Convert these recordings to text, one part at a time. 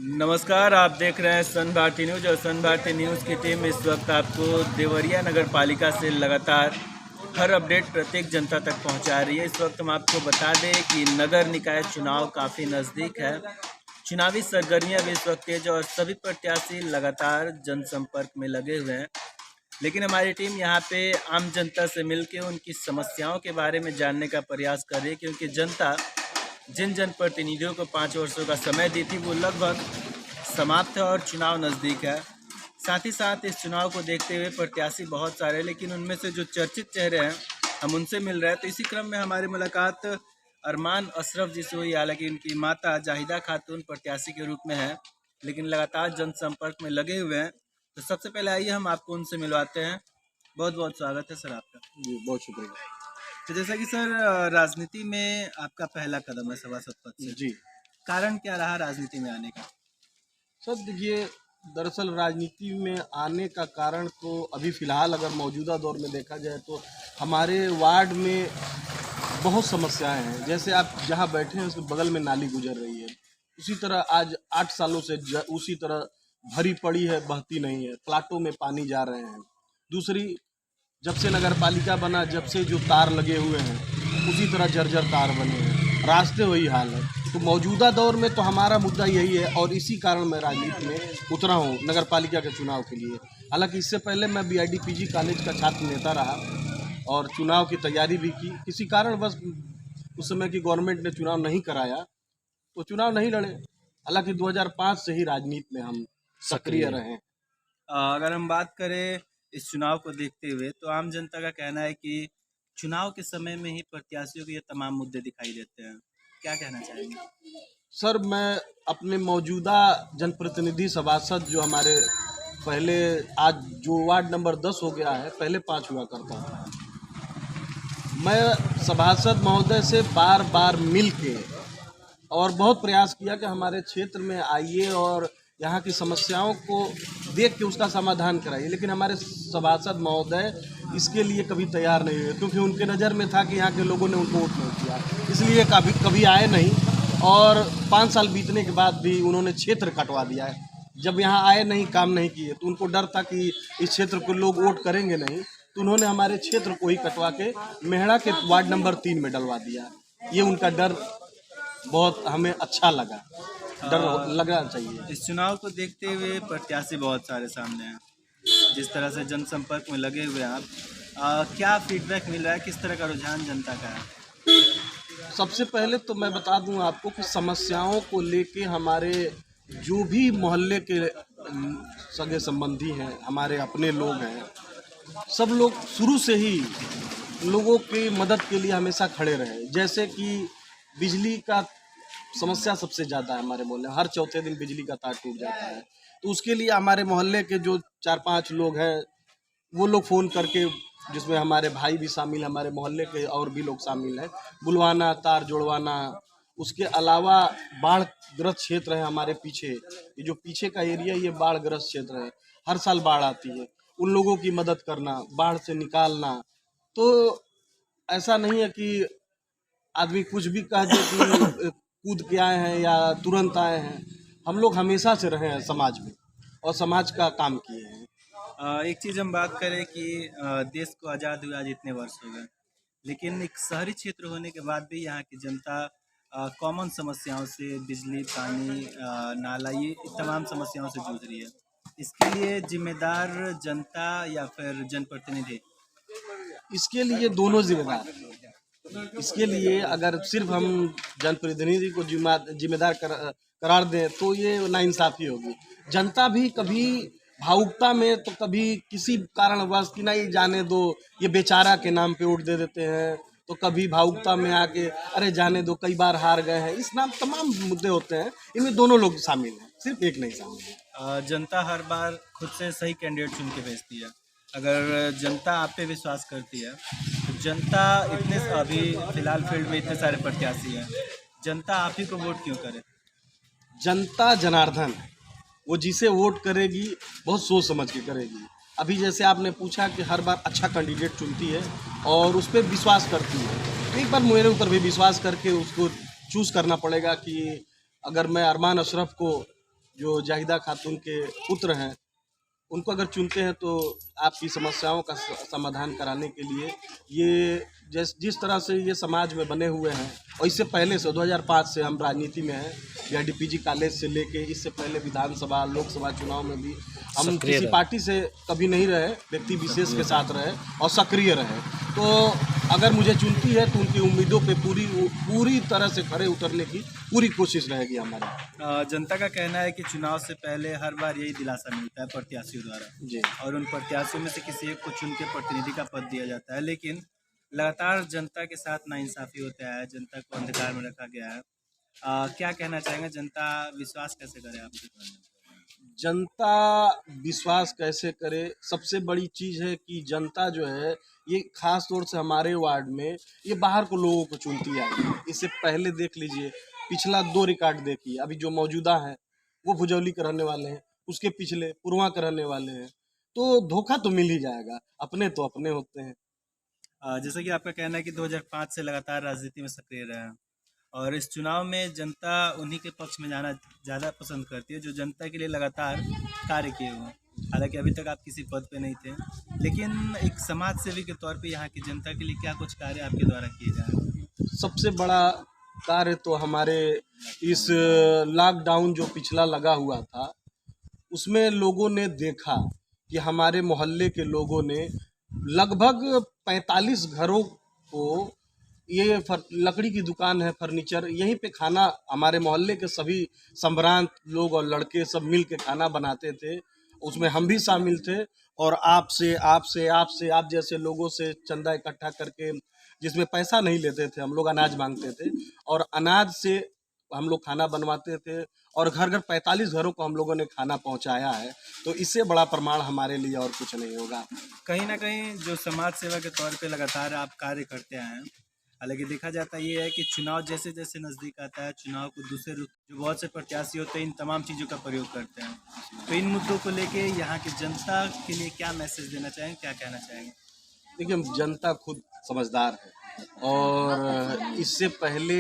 नमस्कार, आप देख रहे हैं सन भारती न्यूज़ और सन भारती न्यूज़ की टीम इस वक्त आपको देवरिया नगर पालिका से लगातार हर अपडेट प्रत्येक जनता तक पहुंचा रही है। इस वक्त हम आपको बता दें कि नगर निकाय चुनाव काफ़ी नज़दीक है। चुनावी सरगर्मियां भी इस वक्त तेज और सभी प्रत्याशी लगातार जनसंपर्क में लगे हुए हैं। लेकिन हमारी टीम यहाँ पे आम जनता से मिलकर उनकी समस्याओं के बारे में जानने का प्रयास कर रही है, क्योंकि जनता जिन जनप्रतिनिधियों को 5 वर्षों का समय दी थी वो लगभग समाप्त है और चुनाव नज़दीक है। साथ ही साथ इस चुनाव को देखते हुए प्रत्याशी बहुत सारे, लेकिन उनमें से जो चर्चित चेहरे हैं हम उनसे मिल रहे हैं। तो इसी क्रम में हमारी मुलाकात अरमान अशरफ जी से हुई। हालांकि उनकी माता जाहिदा खातून प्रत्याशी के रूप में है, लेकिन लगातार जनसंपर्क में लगे हुए हैं। तो सबसे पहले आइए हम आपको उनसे मिलवाते हैं। बहुत बहुत स्वागत है सर आपका। जी, बहुत शुक्रिया। तो जैसा कि सर राजनीति में आपका पहला कदम है सभासद पद से, जी कारण क्या रहा राजनीति में आने का? सर, देखिए, दरअसल राजनीति में आने का कारण तो अभी फ़िलहाल अगर मौजूदा दौर में देखा जाए तो हमारे वार्ड में बहुत समस्याएं हैं। जैसे आप जहां बैठे हैं उसके बगल में नाली गुजर रही है, उसी तरह आज 8 सालों से उसी तरह भरी पड़ी है, बहती नहीं है। प्लाटों में पानी जा रहे हैं। दूसरी, जब से नगर पालिका बना, जब से जो तार लगे हुए हैं उसी तरह जर्जर तार बने हैं, रास्ते वही हाल है। तो मौजूदा दौर में तो हमारा मुद्दा यही है और इसी कारण मैं राजनीति में उतरा हूँ नगर पालिका के चुनाव के लिए। हालांकि इससे पहले मैं BID-PG कॉलेज का छात्र नेता रहा और चुनाव की तैयारी भी की। किसी कारण बस उस समय की गवर्नमेंट ने चुनाव नहीं कराया तो चुनाव नहीं लड़े। हालांकि 2005 से ही राजनीति में हम सक्रिय रहे हैं। अगर हम बात करें इस चुनाव को देखते हुए, तो आम जनता का कहना है कि चुनाव के समय में ही प्रत्याशियों के ये तमाम मुद्दे दिखाई देते हैं। क्या कहना चाहेंगे? सर, मैं अपने मौजूदा जनप्रतिनिधि सभासद जो हमारे पहले, आज जो वार्ड नंबर 10 हो गया है, पहले 5 हुआ करता था, मैं सभासद महोदय से बार बार मिल के और बहुत प्रयास किया कि हमारे क्षेत्र में आइए और यहाँ की समस्याओं को देख के उसका समाधान कराइए, लेकिन हमारे सभासद महोदय इसके लिए कभी तैयार नहीं हुए, क्योंकि उनके नज़र में था कि यहाँ के लोगों ने उनको वोट नहीं किया, इसलिए कभी आए नहीं। और 5 साल बीतने के बाद भी उन्होंने क्षेत्र कटवा दिया है। जब यहाँ आए नहीं, काम नहीं किए, तो उनको डर था कि इस क्षेत्र को लोग वोट करेंगे नहीं, तो उन्होंने हमारे क्षेत्र को ही कटवा के मेहड़ा के वार्ड नंबर 3 में डलवा दिया। ये उनका डर बहुत हमें अच्छा लगा, डर लगना चाहिए। इस चुनाव को देखते हुए प्रत्याशी बहुत सारे सामने हैं, जिस तरह से जनसंपर्क में लगे हुए हैं आप, क्या फीडबैक मिल रहा है, किस तरह का रुझान जनता का है? सबसे पहले तो मैं बता दूं आपको कि समस्याओं को लेके हमारे जो भी मोहल्ले के सगे संबंधी हैं, हमारे अपने लोग हैं, सब लोग शुरू से ही लोगों की मदद के लिए हमेशा खड़े रहे। जैसे कि बिजली का समस्या सबसे ज़्यादा है हमारे मोहल्ले में, हर चौथे दिन बिजली का तार टूट जाता है। तो उसके लिए हमारे मोहल्ले के जो 4-5 लोग हैं, वो लोग फ़ोन करके, जिसमें हमारे भाई भी शामिल हैं, हमारे मोहल्ले के और भी लोग शामिल हैं, बुलवाना, तार जुड़वाना। उसके अलावा बाढ़ग्रस्त क्षेत्र है हमारे पीछे, ये जो पीछे का एरिया, ये बाढ़ग्रस्त क्षेत्र है, हर साल बाढ़ आती है, उन लोगों की मदद करना, बाढ़ से निकालना। तो ऐसा नहीं है कि आदमी कुछ भी कह दे कि कूद के आए हैं या तुरंत आए हैं। हम लोग हमेशा से रहे हैं समाज में और समाज का काम किए हैं। एक चीज़ हम बात करें कि देश को आज़ाद हुए आज इतने वर्ष हो गए, लेकिन एक शहरी क्षेत्र होने के बाद भी यहाँ की जनता कॉमन समस्याओं से, बिजली, पानी, नाला, ये तमाम समस्याओं से जूझ रही है। इसके लिए जिम्मेदार जनता या फिर जनप्रतिनिधि? इसके लिए दोनों जिम्मेदार। इसके लिए अगर सिर्फ हम जनप्रतिनिधि को जिम्मेदार करार दें तो ये नाइंसाफ़ी होगी। जनता भी कभी भावुकता में, तो कभी किसी कारणवश कि नहीं जाने दो, ये बेचारा के नाम पे वोट दे देते हैं, तो कभी भावुकता में आके अरे जाने दो, कई बार हार गए हैं, इस नाम तमाम मुद्दे होते हैं। इनमें दोनों लोग शामिल हैं, सिर्फ एक नहीं शामिल है। जनता हर बार खुद से सही कैंडिडेट चुन के भेजती है। अगर जनता आप पे विश्वास करती है तो जनता इतने, अभी फिलहाल फील्ड में इतने सारे प्रत्याशी हैं, जनता आप ही को वोट क्यों करे? जनता जनार्दन, वो जिसे वोट करेगी बहुत सोच समझ के करेगी। अभी जैसे आपने पूछा कि हर बार अच्छा कैंडिडेट चुनती है और उस पर विश्वास करती है, तो एक बार मेरे ऊपर भी विश्वास करके उसको चूज़ करना पड़ेगा कि अगर मैं अरमान अशरफ को जो जाहिदा खातून के पुत्र हैं, उनको अगर चुनते हैं तो आपकी समस्याओं का समाधान कराने के लिए ये जिस तरह से ये समाज में बने हुए हैं, और इससे पहले से 2005 से हम राजनीति में हैं, बीआईडीपीजी कॉलेज से लेके इससे पहले विधानसभा लोकसभा चुनाव में भी हम किसी पार्टी से कभी नहीं रहे, व्यक्ति विशेष के साथ रहे और सक्रिय रहे। तो अगर मुझे चुनती है तो उनकी उम्मीदों पे पूरी तरह से खरे उतरने की पूरी कोशिश रहेगी हमारी। जनता का कहना है कि चुनाव से पहले हर बार यही दिलासा मिलता है प्रत्याशियों द्वारा जी, और उन प्रत्याशियों में से किसी एक को चुन के प्रतिनिधि का पद दिया जाता है, लेकिन लगातार जनता के साथ नाइंसाफी होता है, जनता को अंधकार में रखा गया है। क्या कहना चाहेंगे, जनता विश्वास कैसे करे आपके बारे में? जनता विश्वास कैसे करे, सबसे बड़ी चीज़ है कि जनता जो है ये खास तौर से हमारे वार्ड में ये बाहर को लोगों को चुनती है। इससे पहले देख लीजिए, पिछला 2 रिकॉर्ड देखिए, अभी जो मौजूदा हैं वो भुजौली के रहने वाले हैं, उसके पिछले पुरवा के रहने वाले हैं। तो धोखा तो मिल ही जाएगा, अपने तो अपने होते हैं। जैसा कि आपका कहना है कि 2005 से लगातार राजनीति में सक्रिय रहे हैं और इस चुनाव में जनता उन्हीं के पक्ष में जाना ज़्यादा पसंद करती है जो जनता के लिए लगातार कार्य किए हुए हैं। हालांकि अभी तक आप किसी पद पे नहीं थे, लेकिन एक समाज सेवी के तौर पे यहाँ की जनता के लिए क्या कुछ कार्य आपके द्वारा किए जा रहे हैं? सबसे बड़ा कार्य तो हमारे इस लॉकडाउन जो पिछला लगा हुआ था, उसमें लोगों ने देखा कि हमारे मोहल्ले के लोगों ने लगभग 45 घरों को ये लकड़ी की दुकान है, फर्नीचर, यहीं पे खाना हमारे मोहल्ले के सभी संभ्रांत लोग और लड़के सब मिल के खाना बनाते थे। उसमें हम भी शामिल थे और आप जैसे लोगों से चंदा इकट्ठा करके, जिसमें पैसा नहीं लेते थे, हम लोग अनाज मांगते थे और अनाज से हम लोग खाना बनवाते थे और घर घर 45 घरों को हम लोगों ने खाना पहुंचाया है। तो इससे बड़ा प्रमाण हमारे लिए और कुछ नहीं होगा। कहीं ना कहीं जो समाज सेवा के तौर पे लगातार आप कार्य करते हैं, हालांकि देखा जाता ये है कि चुनाव जैसे जैसे नज़दीक आता है, चुनाव को दूसरे रूप जो बहुत से प्रत्याशी होते हैं इन तमाम चीज़ों का प्रयोग करते हैं। तो इन मुद्दों को लेके यहाँ की जनता के लिए क्या मैसेज देना चाहेंगे, क्या कहना चाहेंगे? देखिए, जनता खुद समझदार है और इससे पहले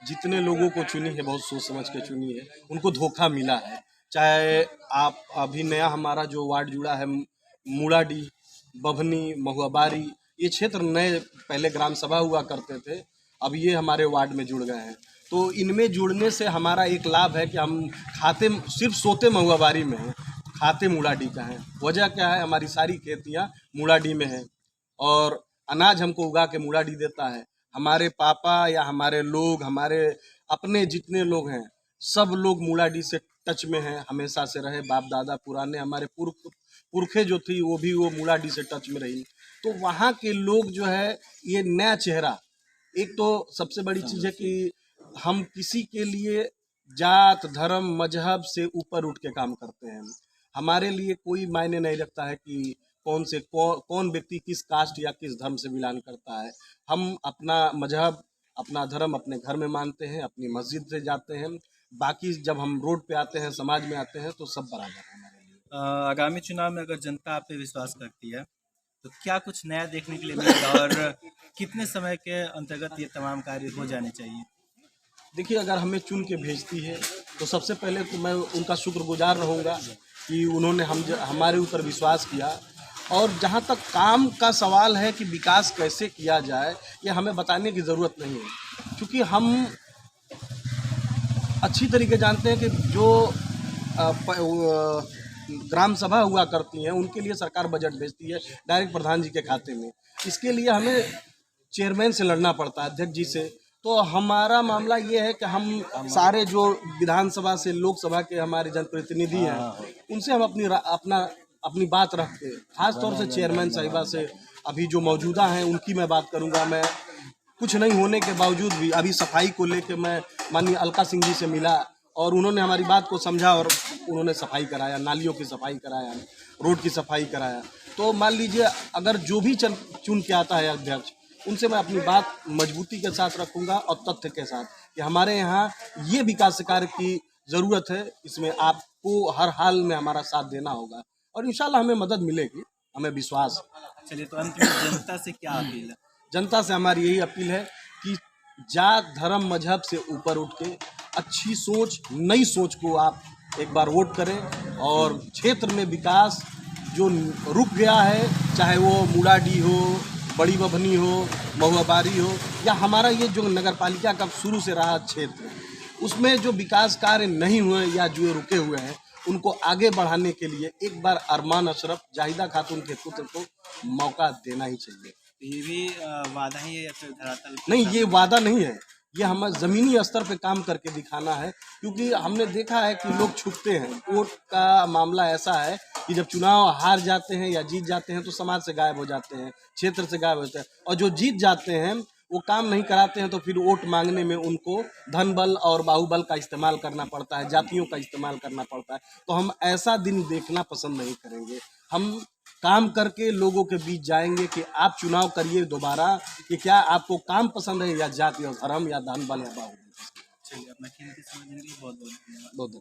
जितने लोगों को चुनी है बहुत सोच समझ के चुनी है, उनको धोखा मिला है। चाहे आप अभी नया हमारा जो वार्ड जुड़ा है, मूड़ाडी, बभनी, महुआबारी, ये क्षेत्र नए पहले ग्राम सभा हुआ करते थे, अब ये हमारे वार्ड में जुड़ गए हैं। तो इनमें जुड़ने से हमारा एक लाभ है कि हम खाते सिर्फ सोते महुआबारी में हैं, खाते मूड़ाडी का है। वजह क्या है, हमारी सारी खेतियाँ मूड़ाडी में हैं और अनाज हमको उगा के मूड़ाडी देता है। हमारे पापा या हमारे लोग, हमारे अपने जितने लोग हैं, सब लोग मूड़ाडी से टच में हैं, हमेशा से रहे। बाप दादा पुराने हमारे पुरखे जो थी वो भी वो मूड़ाडी से टच में रही। तो वहाँ के लोग जो है, ये नया चेहरा, एक तो सबसे बड़ी चीज़ है कि हम किसी के लिए जात धर्म मजहब से ऊपर उठ के काम करते हैं। हमारे लिए कोई मायने नहीं रखता है कि कौन व्यक्ति किस कास्ट या किस धर्म से बिलोंग करता है। हम अपना मजहब, अपना धर्म अपने घर में मानते हैं, अपनी मस्जिद से जाते हैं। बाकी जब हम रोड पे आते हैं, समाज में आते हैं, तो सब बराबर है हमारे लिए। आगामी चुनाव में अगर जनता आप पे विश्वास करती है तो क्या कुछ नया देखने के लिए मिलेगा और कितने समय के अंतर्गत ये तमाम कार्य हो जाने चाहिए? देखिए, अगर हमें चुन के भेजती है तो सबसे पहले तो मैं उनका शुक्रगुजार रहूँगा कि उन्होंने हमारे ऊपर विश्वास किया। और जहाँ तक काम का सवाल है कि विकास कैसे किया जाए, ये हमें बताने की ज़रूरत नहीं है, क्योंकि हम अच्छी तरीके जानते हैं कि जो ग्राम सभा हुआ करती हैं उनके लिए सरकार बजट भेजती है डायरेक्ट प्रधान जी के खाते में। इसके लिए हमें चेयरमैन से लड़ना पड़ता है, अध्यक्ष जी से। तो हमारा मामला ये है कि हम सारे जो विधानसभा से लोकसभा के हमारे जनप्रतिनिधि हैं, उनसे हम अपनी बात रख के, खास तौर से चेयरमैन साहिबा से, अभी जो मौजूदा हैं उनकी मैं बात करूंगा। मैं कुछ नहीं होने के बावजूद भी अभी सफाई को लेके मैं माननीय अलका सिंह जी से मिला और उन्होंने हमारी बात को समझा और उन्होंने सफाई कराया, नालियों की सफाई कराया, रोड की सफाई कराया। तो मान लीजिए, अगर जो भी चुन के आता है अध्यक्ष, उनसे मैं अपनी बात मजबूती के साथ रखूंगा और तथ्य के साथ कि हमारे यहाँ ये विकास कार्य की ज़रूरत है, इसमें आपको हर हाल में हमारा साथ देना होगा और इंशाल्लाह हमें मदद मिलेगी, हमें विश्वास है। चलिए, तो अंत में जनता से क्या अपील है? जनता से हमारी यही अपील है कि जात धर्म मजहब से ऊपर उठ के अच्छी सोच, नई सोच को आप एक बार वोट करें और क्षेत्र में विकास जो रुक गया है, चाहे वो मूलाडी हो, बड़ी बभनी हो, महुआबारी हो, या हमारा ये जो नगर पालिका का शुरू से रहा क्षेत्र, उसमें जो विकास कार्य नहीं हुए या जो रुके हुए हैं, उनको आगे बढ़ाने के लिए एक बार अरमान अशरफ, जाहिदा खातून के पुत्र को मौका देना ही चाहिए। ये भी वादा ही है या फिर धरातल पे नहीं, ये वादा नहीं है, ये हमें ज़मीनी स्तर पे काम करके दिखाना है, क्योंकि हमने देखा है कि लोग छुपते हैं। वोट का मामला ऐसा है कि जब चुनाव हार जाते हैं या जीत जाते हैं तो समाज से गायब हो जाते हैं, क्षेत्र से गायब होते हैं, और जो जीत जाते हैं वो काम नहीं कराते हैं तो फिर वोट मांगने में उनको धन बल और बाहुबल का इस्तेमाल करना पड़ता है, जातियों का इस्तेमाल करना पड़ता है। तो हम ऐसा दिन देखना पसंद नहीं करेंगे। हम काम करके लोगों के बीच जाएंगे कि आप चुनाव करिए दोबारा, कि क्या आपको काम पसंद है या जाति और धर्म या धन बल या बाहुबल। चलिए, अपना कीमती समय देने के लिए बहुत बहुत धन्यवाद। बहुत